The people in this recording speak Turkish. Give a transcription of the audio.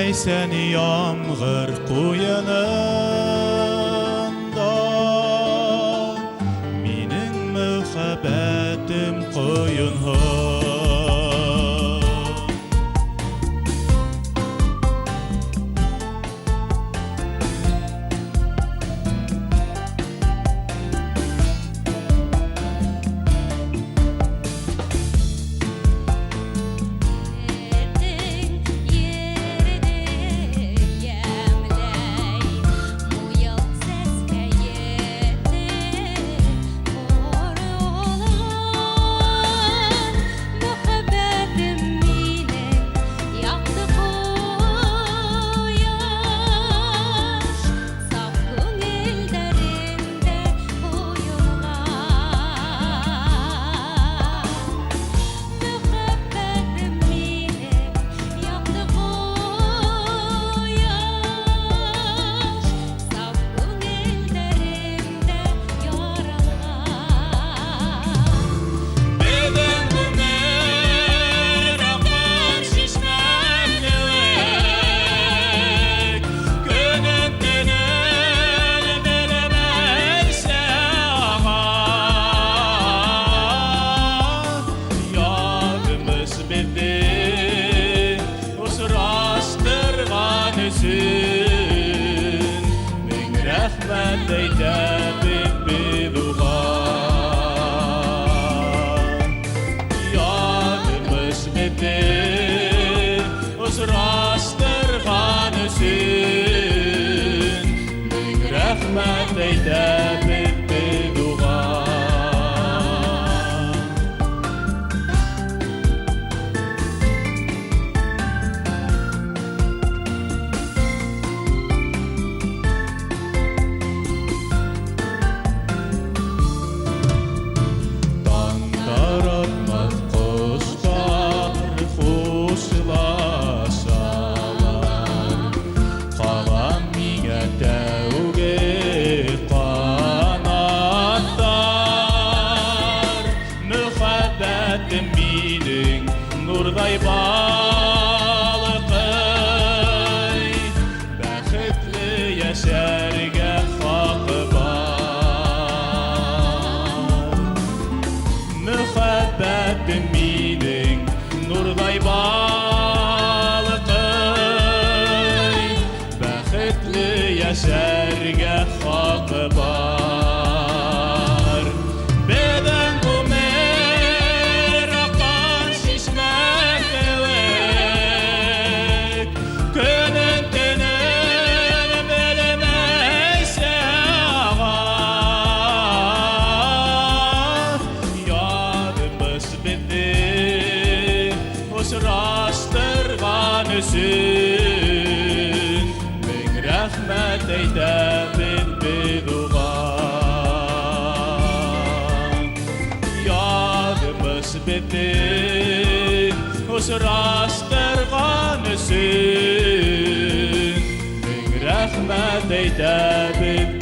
Sen yağmur koyanında Minin mühabbetim koyun Min rahmet eyledim bir dua Yadımız bitti Uzrastırgan üsün Min rahmet eyledim bir dua Nurday balıqay Bəxtli yaşarga haqqı var Mühabbetim minin Nurday balıqay Bəxtli yaşarga haqqı var Beden Rastırgan üsün Min rahmet eyledim bir dua Yadımız bitti Rastırgan üsün Min rahmet eyledim